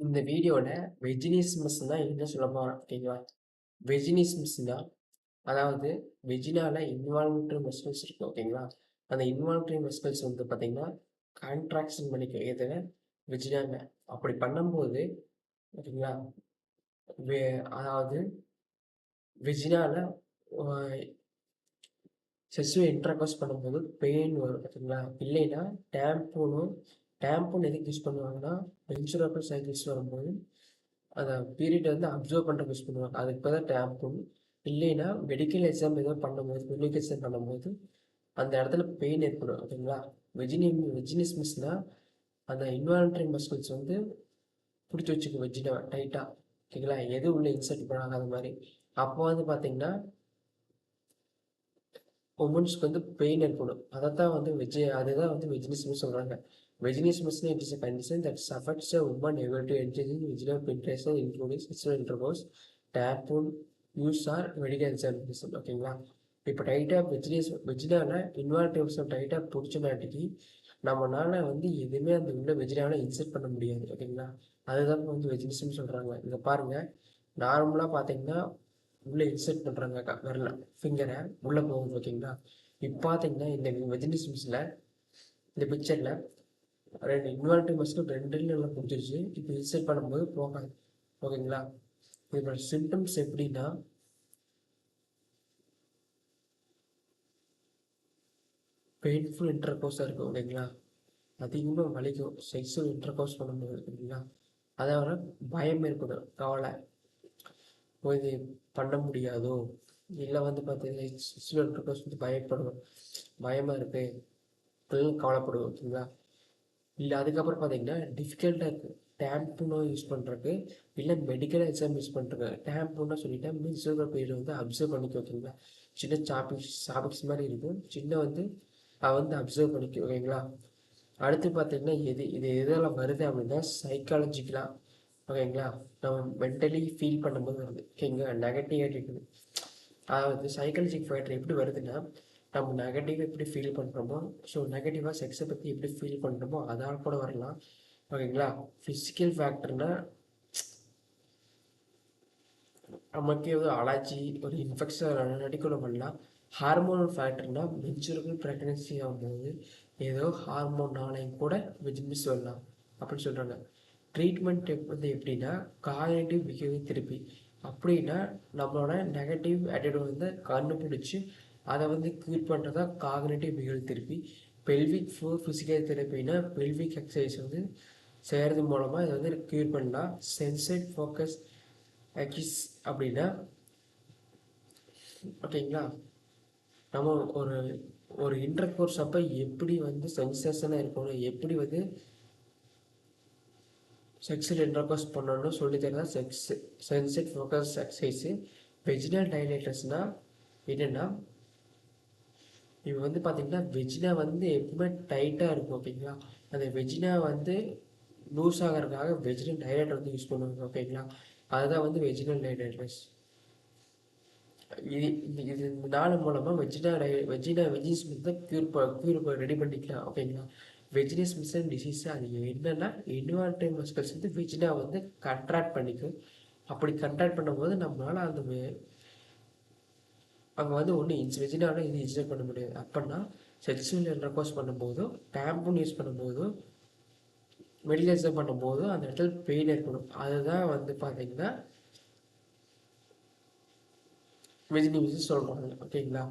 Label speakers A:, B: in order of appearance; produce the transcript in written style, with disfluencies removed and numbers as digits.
A: இந்த வீடியோல வெஜினிசம்ஸ்னா என்ன சொல்ல போறோம் ஓகேங்களா? வெஜினிசம்ஸ்னா அதாவது வெஜினால இன்வால்மெண்ட்ரி மசில்ஸ் இருக்கு ஓகேங்களா? அந்த இன்வால்மெண்ட்ரி மசில்ஸ் வந்து பார்த்தீங்கன்னா கான்ட்ராக்ஷன் பண்ணிக்கும் எதுல வெஜினால அப்படி பண்ணும்போது ஓகேங்களா? வே அதாவது வெஜினால செக்ஸுவல் இன்டர்கோர்ஸ் பண்ணும்போது பெயின் வரும் ஓகேங்களா? இல்லைன்னா டேம்பூன் எதுக்கு யூஸ் பண்ணுவாங்கன்னா மென்சுரபிள் சைக்கிள்ஸ் வரும்போது அந்த பீரியட் வந்து அப்சர்வ் பண்ணுறதுக்கு யூஸ் பண்ணுவாங்க. அதுக்கு பேர் தான் டேம்பூன். இல்லைன்னா மெடிக்கல் எக்ஸாம் ஏதோ பண்ணும்போது கம்யூனிகேஷன் பண்ணும்போது அந்த இடத்துல பெயின் ஏற்படும் ஓகேங்களா? வெஜினிஸ்மஸ்னா அந்த இன்வாலன்ட்ரி மஸ்கிள்ஸ் வந்து பிடிச்சி வச்சுக்கும் வெஜினா டைட்டாக ஓகேங்களா? எது உள்ள இன்சர்ட் பண்ணாத மாதிரி. அப்போ வந்து பார்த்தீங்கன்னா உமன்ஸ்க்கு வந்து பெயின் ஏற்படும். அதைத்தான் வந்து அதுதான் வந்து வெஜினிசம்னு சொல்கிறாங்க. வெஜினிசம்ஸ்னா it is a condition that affects a woman able to engage in vaginal penetration including sexual intercourse, tampon use or medical examination ஓகேங்களா? இப்போ டைட்டாக வெஜினால இன்வால்டிவ்ஸை டைட்டாக பிடிச்சனாட்டிக்கு நம்மளால வந்து எதுவுமே அந்த உள்ள வெஜினாவில் இன்சர்ட் பண்ண முடியாது ஓகேங்களா? அதுதான் வந்து வெஜினிசம் சொல்கிறாங்க. இங்கே பாருங்கள், நார்மலாக பார்த்தீங்கன்னா உள்ளே இன்சர்ட் பண்ணுறாங்க விரல ஃபிங்கரை உள்ளே போகுது ஓகேங்களா? இப்போ பார்த்தீங்கன்னா இந்த வெஜினிசம்ஸில் இந்த பிக்சரில் ரெண்டு இன்வால்டிவ் மஸ்கிள் ரெண்டுல நல்லா பிடிச்சிருச்சு. இப்போ இன்சர்ட் பண்ணும்போது போகாது ஓகேங்களா? இதோட சிம்டம்ஸ் எப்படின்னா பெயின்ஃபுல் இன்டர்கோர்ஸாக இருக்கும் ஓகேங்களா? அதிகமாக வலிக்கும் செக்ஸுவல் இன்டர்கோர்ஸ் பண்ணும்போது ஓகேங்களா? அதாவது பயம் ஏற்படும், கவலை, இது பண்ண முடியாதோ இல்லை வந்து பார்த்தீங்கன்னா செக்ஸுவல் இன்டர்கோர்ஸ் வந்து பயமாக இருக்குது அப்படின்னு கவலைப்படுவோம் ஓகேங்களா? இல்லை அதுக்கப்புறம் பார்த்தீங்கன்னா டிஃபிகல்ட்டாக இருக்குது டேம்பூனோ யூஸ் பண்ணுறதுக்கு, இல்லை மெடிக்கல் எக்ஸாம் யூஸ் பண்ணுறதுக்கு. டேம்பூன்னா சொல்லிட்டேன் மென்சுரல் பீரியட் வந்து அப்சர்வ் பண்ணிக்க ஓகேங்களா? சின்ன சாபிக்ஸ் மாதிரி இருக்கும், சின்ன வந்து அதை வந்து அப்சர்வ் பண்ணிக்க ஓகேங்களா? அடுத்து பார்த்தீங்கன்னா இது எதெல்லாம் வருது அப்படின்னா சைக்காலஜிக்கலாக ஓகேங்களா? நம்ம மென்டலி ஃபீல் பண்ணும்போது வருது ஓகேங்களா? நெகட்டிவ் ஆட்டிடியூட், அதாவது சைக்காலஜிக் ஃபேக்டர் எப்படி வருதுன்னா நம்ம நெகட்டிவாக எப்படி ஃபீல் பண்ணுறோமோ, ஸோ நெகட்டிவாக செக்ஸை பற்றி எப்படி ஃபீல் பண்ணுறோமோ அதால் கூட வரலாம் ஓகேங்களா? ஃபிசிக்கல் ஃபேக்டர்னா நமக்கு ஏதோ அலர்ஜி ஒரு இன்ஃபெக்ஷன் நடிக்கூட பண்ணலாம். ஹார்மோனல் ஃபேக்டர்னா மென்சுரபிள் ப்ரெக்னன்சி ஆகும்போது ஏதோ ஹார்மோனாலையும் கூட விஜிமிஸ் வரலாம் அப்படின்னு சொல்கிறாங்க. ட்ரீட்மெண்ட் வந்து எப்படின்னா காக்னிட்டிவ் பிஹேவியர் தெரப்பி. அப்படின்னா நம்மளோட நெகட்டிவ் ஆட்டிடியூட் வந்து கண்டுபிடிச்சி அதை வந்து க்யூர் பண்ணுறதா cognitive behaviour therapy. Pelvic floor physical தெரப்பினா பெல்விக் எக்ஸசைஸ் வந்து செய்கிறது மூலமாக இதை வந்து க்யூர் பண்ணலாம். சென்சைட் ஃபோக்கஸ் எக்ஸ் அப்படின்னா ஓகேங்களா? நம்ம ஒரு ஒரு இன்டர் கோர்ஸ் அப்போ எப்படி வந்து சென்சேஷனாக இருக்கணும், எப்படி வந்து செக்ஸுவல் இன்டர்கோர்ஸ் பண்ணணும்னு சொல்லி தரதா சென்செட் ஃபோக்கஸ் எக்ஸசைஸு. வெஜினல் டைலேட்டர்ஸ்னால் என்னென்னா இப்போ வந்து பார்த்திங்கன்னா வெஜினா வந்து எப்பவுமே டைட்டாக இருக்கும் ஓகேங்களா? அந்த வெஜினா வந்து லூஸ் ஆகிறதுக்காக வெஜினல் டைலேட்டர் வந்து யூஸ் பண்ணுவாங்க ஓகேங்களா? அதுதான் வந்து வெஜினல் டைலேட்டர்ஸ். இது நாள் மூலமாக வெஜினிஸ் வந்து க்யூர் ரெடி பண்ணிக்கலாம் ஓகேங்களா? வெஜினஸ் மிஷன் டிசீஸ் அது என்னன்னா இன்வால்டிவ் மஸ்கல்ஸ் வந்து வெஜினா வந்து கண்ட்ராக்ட் பண்ணிக்கும். அப்படி கண்ட்ராக்ட் பண்ணும்போது நம்மளால அந்த அங்கே வந்து ஒன்று வெஜினாவில் இது இன்சர்ட் பண்ண முடியாது. அப்படின்னா செக்ஸுவல் இன்டர்கோர்ஸ் பண்ணும்போதும் டேம்பூன் யூஸ் பண்ணும்போதும் மெடிக்கேஷன் பண்ணும்போதும் அந்த இடத்துல பெயின் ஏற்படும். அதுதான் வந்து பார்த்தீங்கன்னா வெஜினிமிஸ் சொல்கிறாங்க ஓகேங்களா?